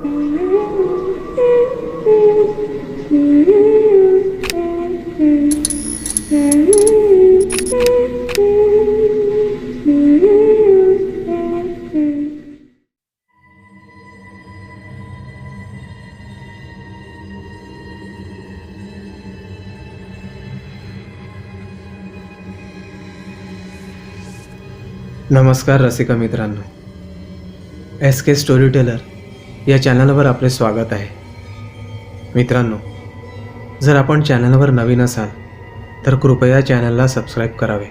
नमस्कार रसिका मित्रांनो, SK story teller या चॅनलवर आपले स्वागत आहे. मित्रांनो, जर आपण चॅनलवर नवीन असाल तर कृपया चॅनलला सबस्क्राईब करावे,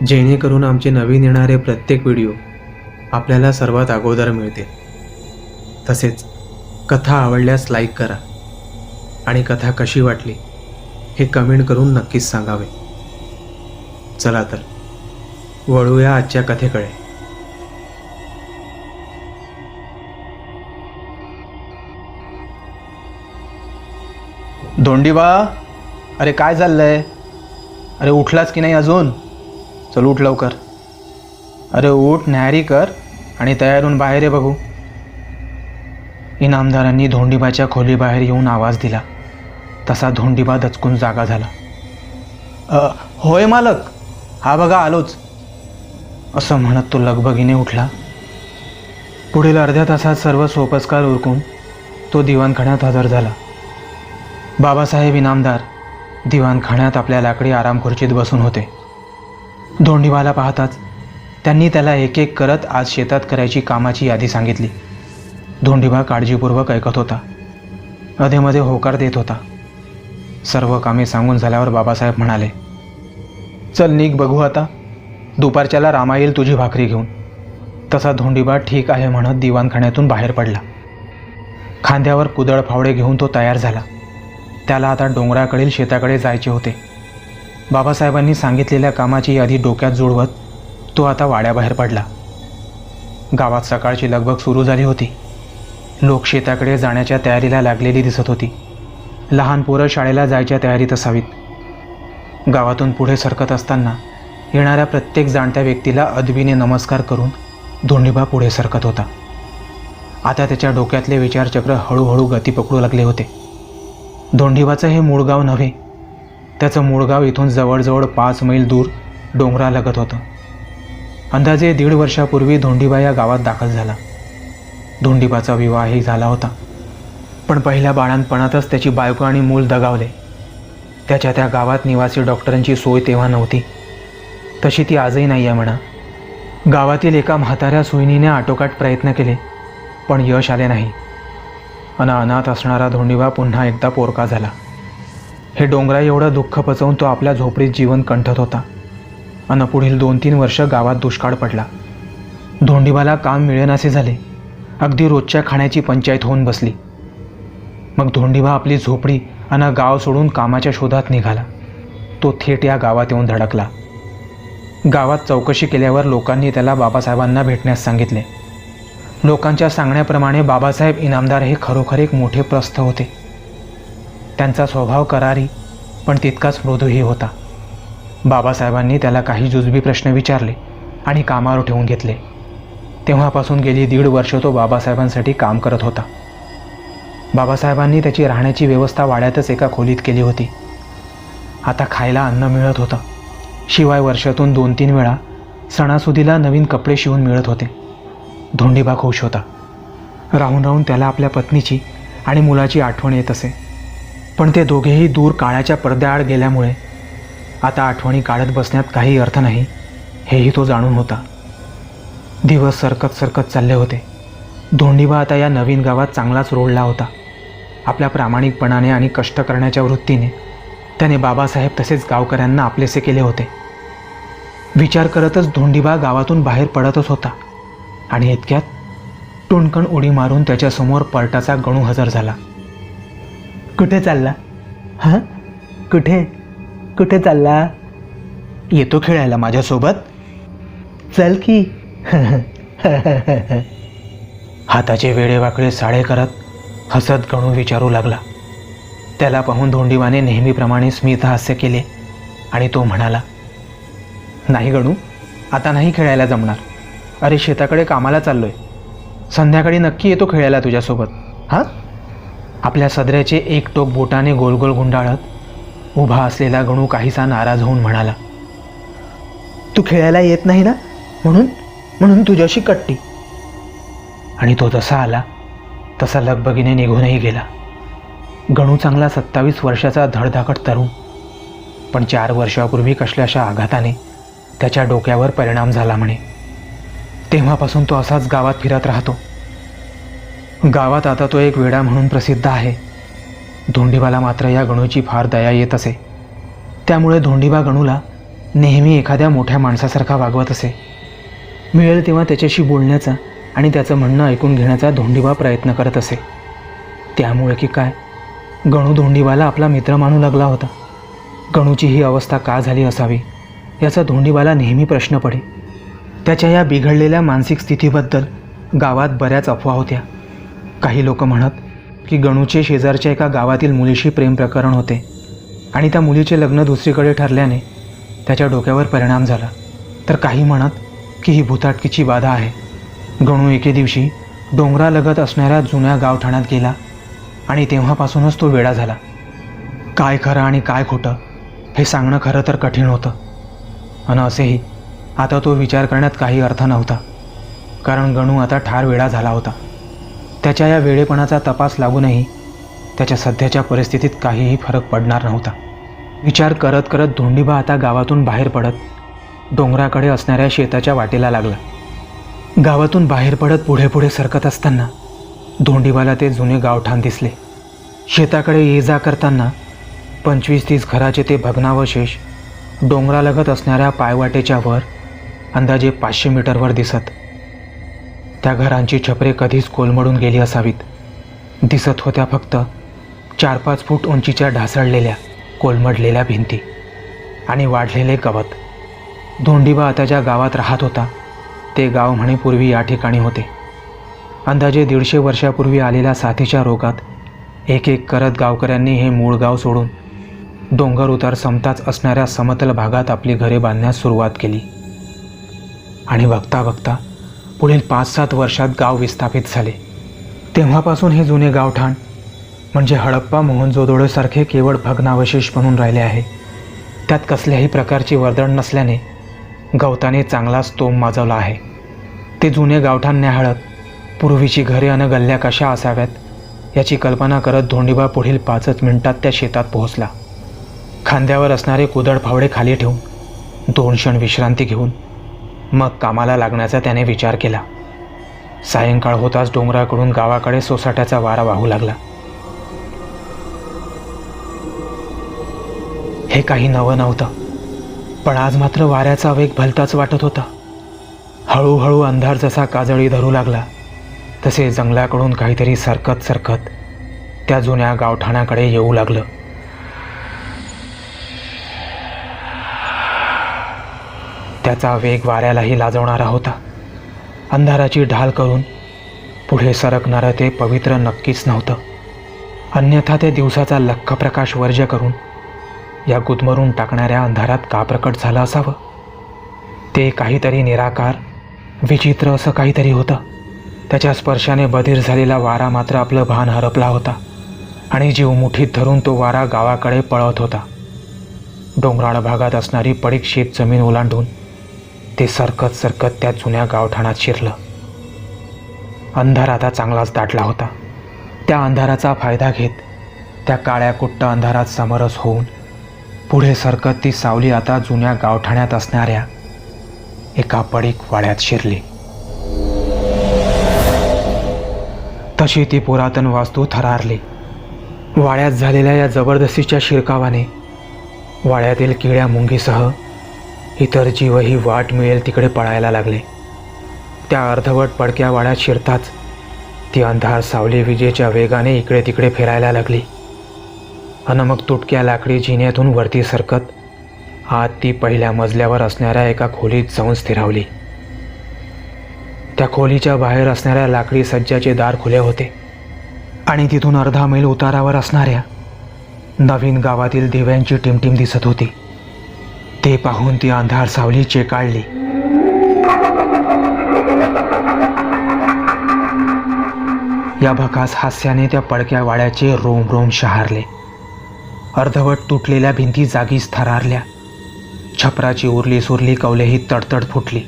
जेणेकरून आमचे नवीन येणारे प्रत्येक व्हिडिओ आपल्याला सर्वात अगोदर मिळतील. तसेच कथा आवडल्यास लाईक करा आणि कथा कशी वाटली हे कमेंट करून नक्कीच सांगावे. चला तर वळूया आजच्या कथेकडे. धोंडीबा, अरे काय चाललंय? अरे उठलाच की नाही अजून? चल उठ लवकर. अरे उठ, न्याहारी कर आणि तयार होऊन बाहेर ये बघू. इनामदारांनी धोंडीबाच्या खोलीबाहेर येऊन आवाज दिला. तसा धोंडीबा दचकून जागा झाला. होय मालक, हा बघा आलोच, असं म्हणत तो लगबगीने उठला. पुढील अर्ध्या तासात सर्व सोपस्कार उरकून तो दिवाणखान्यात हजर झाला. बाबासाहेब इनामदार दिवाणखान्यात आपल्या लाकडी आराम खुर्चीत बसून होते. धोंडीबाला पाहताच त्यांनी त्याला एक एक करत आज शेतात करायची कामाची यादी सांगितली. धोंडीबा काळजीपूर्वक ऐकत होता, अधेमध्ये होकार देत होता. सर्व कामे सांगून झाल्यावर बाबासाहेब म्हणाले, चल निघ बघू आता, दुपारच्याला रामा येईल तुझी भाकरी घेऊन. तसा धोंडीबा ठीक आहे म्हणत दिवाणखान्यातून बाहेर पडला. खांद्यावर कुदळ फावडे घेऊन तो तयार झाला. त्याला आता डोंगराकडील शेताकडे जायचे होते. बाबासाहेबांनी सांगितलेल्या कामाची यादी डोक्यात जुळवत तो आता वाड्याबाहेर पडला. गावात सकाळची लगबग सुरू झाली होती. लोक शेताकडे जाण्याच्या तयारीला लागलेली दिसत होती. लहान पोरं शाळेला जायच्या तयारीत असावीत. गावातून पुढे सरकत असताना येणाऱ्या प्रत्येक जाणत्या व्यक्तीला अदबीने नमस्कार करून धोंडीबा पुढे सरकत होता. आता त्याच्या डोक्यातले विचारचक्र हळूहळू गती पकडू लागले होते. धोंडीबाचं हे मूळ गाव नव्हे, त्याचं मूळ गाव इथून जवळजवळ 5 मैल दूर डोंगरालगत होतं. अंदाजे 1.5 वर्षापूर्वी धोंडीबा या गावात दाखल झाला. धोंडीबाचा विवाहही झाला होता, पण पहिल्या बाळंतपणातच त्याची बायको आणि मूल दगावले. त्याच्या त्या गावात निवासी डॉक्टरांची सोय तेव्हा नव्हती, तशी ती आजही नाही आहे म्हणा. गावातील एका म्हाताऱ्या सोयीनीने आटोकाट प्रयत्न केले, पण यश आले नाही. अनाथ असणारा धोंडीबा पुन्हा एकदा पोरका झाला. हे डोंगरा एवढं दुःख पचवून तो आपल्या झोपडीत जीवन कंठत होता. पुढील 2-3 वर्ष गावात दुष्काळ पडला. धोंडीबाला काम मिळेनासे झाले. अगदी रोजच्या खाण्याची पंचायत होऊन बसली. मग धोंडीबा आपली झोपडी आणि गाव सोडून कामाच्या शोधात निघाला. तो थेट या गावात येऊन धडकला. गावात चौकशी केल्यावर लोकांनी त्याला बाबासाहेबांना भेटण्यास सांगितले. लोकांच्या सांगण्याप्रमाणे बाबासाहेब इनामदार हे खरोखर एक मोठे प्रस्थ होते. त्यांचा स्वभाव करारी पण तितकाच मृदूही होता. बाबासाहेबांनी त्याला काही जुजबी प्रश्न विचारले आणि कामावर ठेवून घेतले. तेव्हापासून गेली 1.5 वर्ष तो बाबासाहेबांसाठी काम करत होता. बाबासाहेबांनी त्याची राहण्याची व्यवस्था वाड्यातच एका खोलीत केली होती. आता खायला अन्न मिळत होतं, शिवाय वर्षातून 2-3 वेळा सणासुदीला नवीन कपडे शिवून मिळत होते. धोंडीबा खुश होता. राहून राहून त्याला आपल्या पत्नीची आणि मुलाची आठवण येत असे. पण ते दोघेही दूर काळाच्या पडद्याआड गेल्यामुळे आता आठवणी काढत बसण्यात काही अर्थ नाही, हेही तो जाणून होता. दिवस सरकत सरकत चालले होते. धोंडीबा आता या नवीन गावात चांगलाच रोडला होता. आपल्या प्रामाणिकपणाने आणि कष्ट करण्याच्या वृत्तीने त्याने बाबासाहेब तसेच गावकऱ्यांना आपलेसे केले होते. विचार करतच धोंडीबा गावातून बाहेर पडतच होता आणि इतक्यात टुणकण उडी मारून त्याच्यासमोर पर्टाचा गणू हजर झाला. कुठे चालला? हां, कुठे चालला? येतो खेळायला माझ्यासोबत? चल की. हाताचे वेडेवाकडे साडे करत हसत गणू विचारू लागला. त्याला पाहून धोंडीबाने नेहमीप्रमाणे स्मितहास्य केले आणि तो म्हणाला, नाही गणू, आता नाही खेळायला जमणार. अरे शेताकडे कामाला चाललोय. संध्याकाळी नक्की येतो खेळायला तुझ्यासोबत. हां. आपल्या सदऱ्याचे एक टोक बोटाने गोल गोल गुंडाळत उभा असलेला गणू काहीसा नाराज होऊन म्हणाला, तू खेळायला येत नाही ना, म्हणून तुझ्याशी कट्टी. आणि तो जसा आला तसा लगबगीने निघूनही गेला. गणू चांगला 27 वर्षाचा धडधाकट तरुण, पण 4 वर्षापूर्वी कसल्याशा आघाताने त्याच्या डोक्यावर परिणाम झाला म्हणे. तेव्हापासून तो असाच गावात फिरत राहतो. गावात आता तो एक वेडा म्हणून प्रसिद्ध आहे. धोंडीबाला मात्र या गणूची फार दया येत असे. त्यामुळे धोंडीबा गणूला नेहमी एखाद्या मोठ्या माणसासारखा वागवत असे. मिळेल तेव्हा त्याच्याशी बोलण्याचा आणि त्याचं म्हणणं ऐकून घेण्याचा धोंडीबा प्रयत्न करत असे. त्यामुळे की काय, गणू धोंडीबाला आपला मित्र मानू लागला होता. गणूची ही अवस्था का झाली असावी याचा धोंडीबाला नेहमी प्रश्न पडे. त्याच्या या बिघडलेल्या मानसिक स्थितीबद्दल गावात बऱ्याच अफवा होत्या. काही लोक म्हणत की गणूचे शेजारच्या एका गावातील मुलीशी प्रेम प्रकरण होते आणि त्या मुलीचे लग्न दुसरीकडे ठरल्याने त्याच्या डोक्यावर परिणाम झाला. तर काही म्हणत की ही भुताटकीची बाधा आहे. गणू एके दिवशी डोंगरालगत असणाऱ्या जुन्या गावठाणात गेला आणि तेव्हापासूनच तो वेडा झाला. काय खरं आणि काय खोटं हे सांगणं खरं तर कठीण होतं. आणि असेही आता तो विचार करण्यात काही अर्थ नव्हता, कारण गणू आता ठार वेडा झाला होता. त्याच्या या वेडेपणाचा तपास लागूनही त्याच्या सध्याच्या परिस्थितीत काहीही फरक पडणार नव्हता. विचार करत करत धोंडीबा आता गावातून बाहेर पडत डोंगराकडे असणाऱ्या शेताच्या वाटेला लागला. गावातून बाहेर पडत पुढे पुढे सरकत असताना धोंडीबाला ते जुने गावठाण दिसले. शेताकडे ये जा करताना 25-30 घराचे ते भग्नावशेष डोंगरालगत असणाऱ्या पायवाटेच्या वर अंदाजे 500 मीटरवर दिसत. त्या घरांची छपरे कधीच कोलमडून गेली असावीत. दिसत होत्या फक्त 4-5 फूट उंचीच्या ढासळलेल्या कोलमडलेल्या भिंती आणि वाढलेले गवत. धोंडीबा आता ज्या गावात राहत होता ते गाव म्हणे पूर्वी या ठिकाणी होते. अंदाजे 150 वर्षापूर्वी आलेल्या साथीच्या रोगात एक एक करत गावकऱ्यांनी हे मूळ गाव सोडून डोंगर उतार समताच असणाऱ्या समतल भागात आपली घरे बांधण्यास सुरुवात केली. आणि बघता बघता पुढील 5-7 वर्षात गाव विस्थापित झाले. तेव्हापासून हे जुने गावठाण म्हणजे हडप्पा मोहनजोदडोसारखे केवळ भग्नावशेष बनून राहिले आहे. त्यात कसल्याही प्रकारची वर्दळ नसल्याने गवताने चांगलाच तोम माजवला आहे. ते जुने गावठाण न्याहाळत पूर्वीची घरे अन गल्ल्या कशा असाव्यात याची कल्पना करत धोंडीबा पुढील 5 मिनिटात त्या शेतात पोहोचला. खांद्यावर असणारे कुदळ फावडे खाली ठेवून 2 क्षण विश्रांती घेऊन मग कामाला लागण्याचा त्याने विचार केला. सायंकाळ होताच डोंगराकडून गावाकडे सोसाट्याचा वारा वाहू लागला. हे काही नवं नव्हतं, पण आज मात्र वाऱ्याचा वेग भलताच वाटत होता. हळूहळू अंधार जसा काजळी धरू लागला तसे जंगलाकडून काहीतरी सरकत सरकत त्या जुन्या गावठाणाकडे येऊ लागलं. त्याचा वेग वाऱ्यालाही लाजवणारा होता. अंधाराची ढाल करून पुढे सरकणारं ते पवित्र नक्कीच नव्हतं. अन्यथा ते दिवसाचा लख्ख प्रकाश वर्ज्य करून या गुदमरून टाकणाऱ्या अंधारात का प्रकट झालं असावं. ते काहीतरी निराकार विचित्र असं काहीतरी होतं. त्याच्या स्पर्शाने बधीर झालेला वारा मात्र आपलं भान हरपला होता आणि जीव मुठीत धरून तो वारा गावाकडे पळत होता. डोंगराळ भागात असणारी पडीक शेत जमीन ओलांडून ते सरकत सरकत त्या जुन्या गावठाणात शिरलं. अंधार आता चांगलाच दाटला होता. त्या अंधाराचा फायदा घेत त्या काळ्या कुट्ट अंधारात समरस होऊन पुढे सरकत ती सावली आता जुन्या गावठाण्यात असणाऱ्या एका पडीक वाड्यात शिरली. तशी ती पुरातन वास्तू थरारली. वाड्यात झालेल्या या जबरदस्तीच्या शिरकावाने वाड्यातील किड्या मुंगीसह इतर जीवही वाट मिळेल तिकडे पळायला लागले. त्या अर्धवट पडक्या वाड्यात शिरताच ती अंधार सावली विजेच्या वेगाने इकडे तिकडे फिरायला लागली. अन मग तुटक्या लाकडी जिन्यातून वरती सरकत आत ती पहिल्या मजल्यावर असणाऱ्या एका खोलीत जाऊन स्थिरावली. त्या खोलीच्या बाहेर असणाऱ्या लाकडी सज्जाचे दार खुले होते आणि तिथून अर्धा मैल उतारावर असणाऱ्या नवीन गावातील दिव्यांची टिमटिम दिसत होती. ते पाहून ती अंधार सावली चेकाळली. या भकास हास्याने त्या पडक्या वाड्याचे रोम रोम शहारले. अर्धवट तुटलेल्या भिंती जागीच थरारल्या. छपराची उरली सुरली कौलेही तडतड फुटली.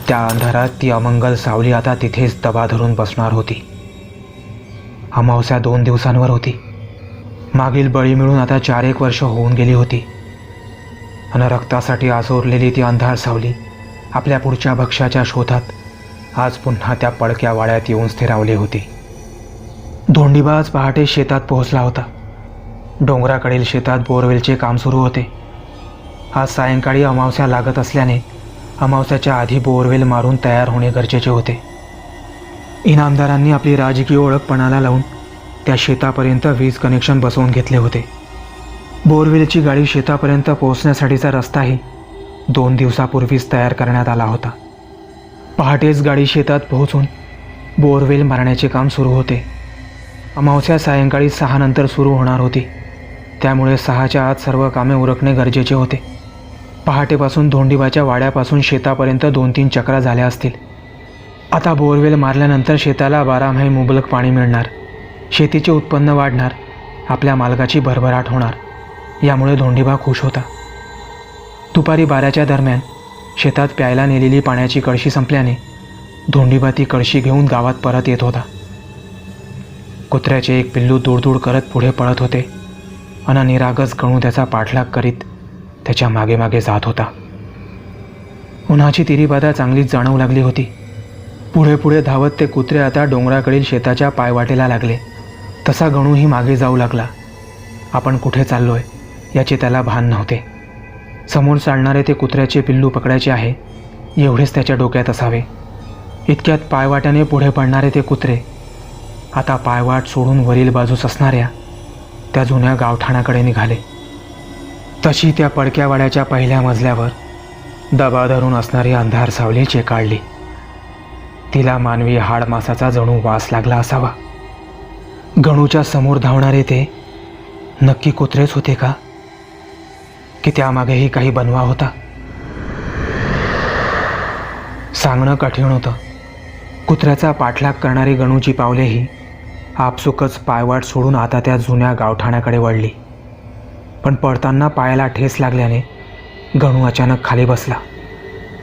त्या अंधारात ती अमंगल सावली आता तिथेच दबा धरून बसणार होती. अमावस्या 2 दिवसांवर होती. मागील बळी मिळून आता 4-1 वर्ष होऊन गेली होती. आणि रक्तासाठी आसोरलेली ती अंधार सावली आपल्या पुढच्या भक्ष्याच्या शोधात आज पुन्हा त्या पडक्या वाड्यात येऊन स्थिरावली होती. धोंडीबा आज पहाटे शेतात पोहोचला होता. डोंगराकडील शेतात बोरवेलचे काम सुरू होते. आज सायंकाळी अमावस्या लागत असल्याने अमावस्याच्या आधी बोरवेल मारून तयार होणे गरजेचे होते. इनामदारांनी आपली राजकीय ओळख पणाला लावून त्या शेतापर्यंत वीज कनेक्शन बसवून घेतले होते. बोरवेलची गाडी शेतापर्यंत पोहोचण्यासाठीचा रस्ताही 2 दिवसापूर्वीच तयार करण्यात आला होता. पहाटेच गाडी शेतात पोहोचून बोरवेल मारण्याचे काम सुरू होते. अमावस्या सायंकाळी 6 नंतर सुरू होणार होती. त्यामुळे 6च्या आत सर्व कामे उरकणे गरजेचे होते. पहाटेपासून धोंडीबाच्या वाड्यापासून शेतापर्यंत 2-3 चक्रा झाल्या असतील. आता बोरवेल मारल्यानंतर शेताला 12 महिने मुबलक पाणी मिळणार. शेतीचे उत्पन्न वाढणार. आपल्या मालकाची भरभराट होणार. यामुळे धोंडीबा खुश होता. दुपारी 12च्या दरम्यान शेतात प्यायला नेलेली पाण्याची कळशी संपल्याने धोंडीबा ती कळशी घेऊन गावात परत येत होता. कुत्र्याचे एक पिल्लू दूर करत पुढे पळत होते आणि निरागस गणू त्याचा पाठलाग करीत त्याच्या मागे मागे जात होता. उन्हाची तिरीबाधा चांगलीच जाणवू लागली होती. पुढे पुढे धावत ते कुत्रे आता डोंगराकडील शेताच्या पायवाटेला लागले. तसा गणूही मागे जाऊ लागला. आपण कुठे चाललोय याचे त्याला भान नव्हते. समोर चालणारे ते कुत्र्याचे पिल्लू पकडायचे आहे एवढेच त्याच्या डोक्यात असावे. इतक्यात पायवाट्याने पुढे पडणारे ते कुत्रे आता पायवाट सोडून वरील बाजूस असणाऱ्या त्या जुन्या गावठाणाकडे निघाले. तशी त्या पडक्या वाड्याच्या पहिल्या मजल्यावर दबा धरून असणारी अंधार सावली चेकाळली. तिला मानवी हाडमासाचा जणू वास लागला असावा. गणूच्या समोर धावणारे ते नक्की कुत्रेच होते का, की त्यामागेही काही बनवा होता? सांगणं कठीण होतं. कुत्र्याचा पाठलाग करणारी गणूची पावलेही आपसुकच पायवाट सोडून आता त्या जुन्या गावठाण्याकडे वळली. पण पडताना पायाला ठेस लागल्याने गणू अचानक खाली बसला.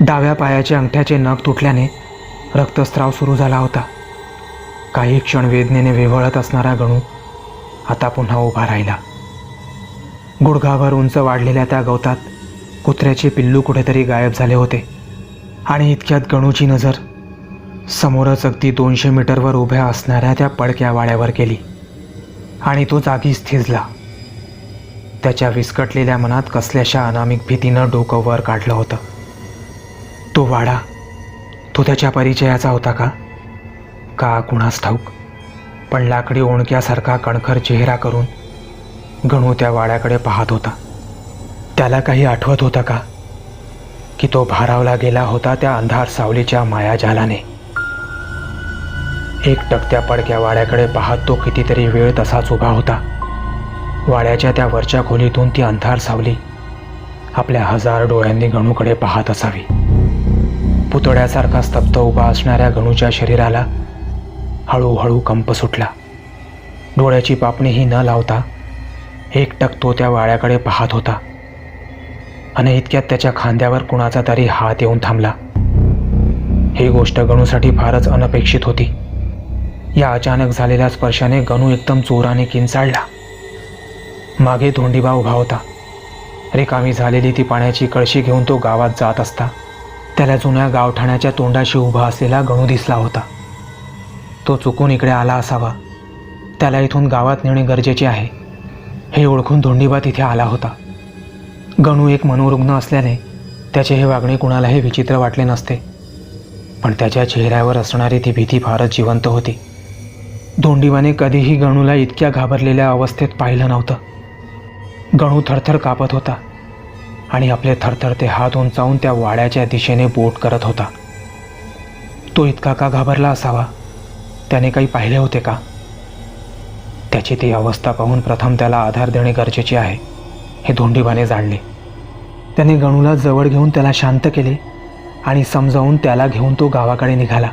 डाव्या पायाचे अंगठ्याचे नख तुटल्याने रक्तस्राव सुरू झाला होता. काही क्षण वेदनेने विव्हळत असणारा गणू आता पुन्हा उभा राहिला. गुडघाभर उंच वाढलेल्या त्या गवतात कुत्र्याचे पिल्लू कुठेतरी गायब झाले होते. आणि इतक्यात गणूची नजर समोरच अगदी 200 मीटरवर उभ्या असणाऱ्या त्या पडक्या वाड्यावर गेली आणि तो जागीच थिजला. त्याच्या विस्कटलेल्या मनात कसल्याशा अनामिक भीतीनं डोकं वर काढलं होतं. तो वाडा तो त्याच्या परिचयाचा होता का कुणास ठाऊक. पण लाकडी ओणक्यासारखा कणखर चेहरा करून गणू त्या वाड्याकडे पाहत होता. त्याला काही आठवत होतं का, की तो भारावला गेला होता त्या अंधार सावलीच्या मायाजालाने. एकटक त्या पडक्या वाड्याकडे पाहत तो कितीतरी वेळ तसाच उभा होता. वाड्याच्या त्या वरच्या खोलीतून ती अंधार सावली आपल्या 1000 डोळ्यांनी गणूकडे पाहत असावी. पुतळ्यासारखा स्तब्ध उभा असणाऱ्या गणूच्या शरीराला हळूहळू कंप सुटला. डोळ्याची पापणीही न लावता एकटक तो त्या वाड्याकडे पाहत होता. आणि इतक्यात त्याच्या खांद्यावर कुणाचा तरी हात येऊन थांबला. ही गोष्ट गणूसाठी फारच अनपेक्षित होती. या अचानक झालेल्या स्पर्शाने गणू एकदम जोराने किंचाळला. मागे धोंडीबा उभा होता. रिकामी झालेली ती पाण्याची कळशी घेऊन तो गावात जात असता त्याला जुन्या गावठाण्याच्या तोंडाशी उभा असलेला गणू दिसला होता. तो चुकून इकडे आला असावा. त्याला इथून गावात नेणे गरजेचे आहे हे ओळखून धोंडीबा तिथे आला होता. गणू एक मनोरुग्ण असल्याने त्याचे हे वागणे कुणालाही विचित्र वाटले नसते. पण त्याच्या चेहऱ्यावर असणारी ती भीती फारच जिवंत होती. धोंडीबाने कधीही गणूला इतक्या घाबरलेल्या अवस्थेत पाहिलं नव्हतं. गणू थरथर कापत होता आणि आपले थरथरते हात उंचावून त्या वाड्याच्या दिशेने बोट करत होता. तो इतका का घाबरला असावा? त्याने काही पाहिले होते का? त्याची ती अवस्था पाहून प्रथम त्याला आधार देणे गरजेचे आहे हे धोंडीबाने जाणले. त्याने गणूला जवळ घेऊन त्याला शांत केले आणि समजावून त्याला घेऊन तो गावाकडे निघाला.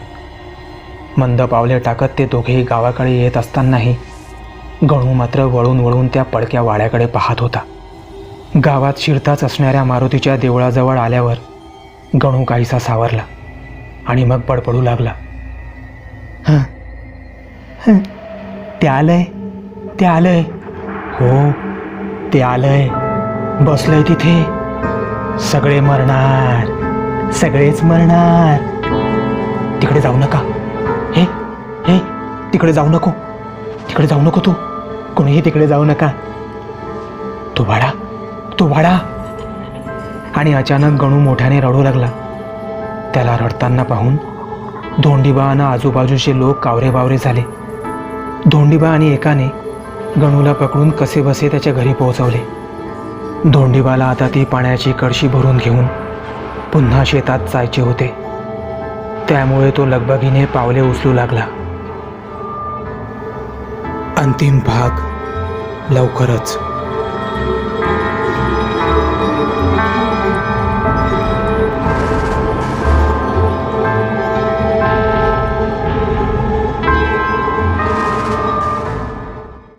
मंद पावले टाकत ते दोघेही गावाकडे येत असतानाही गणू मात्र वळून वळून त्या पडक्या वाड्याकडे पाहत होता. गावात शिरताच असणाऱ्या मारुतीच्या देवळाजवळ आल्यावर गणू काहीसा सावरला आणि मग बडबडू लागला. हं, हं, ते आलंय, ते आलंय. हो, ते आलंय, बसलंय तिथे. सगळे मरणार, सगळेच मरणार. तिकडे जाऊ नका. हे हे तिकडे जाऊ नको, तिकडे जाऊ नको तू. कोणीही तिकडे जाऊ नका. तो भाडा, तो भाडा. आणि अचानक गणू मोठ्याने रडू लागला. त्याला रडताना पाहून धोंडीबा आणि आजूबाजूचे लोक कावरेबावरे झाले. धोंडीबा आणि एकाने गणूला पकडून कसे बसे त्याच्या घरी पोहोचवले. धोंडीबाला आता ती पाण्याची कळशी भरून घेऊन पुन्हा शेतात जायचे होते. त्यामुळे तो लगबगीने पावले उचलू लागला. अंतिम भाग लवकरच.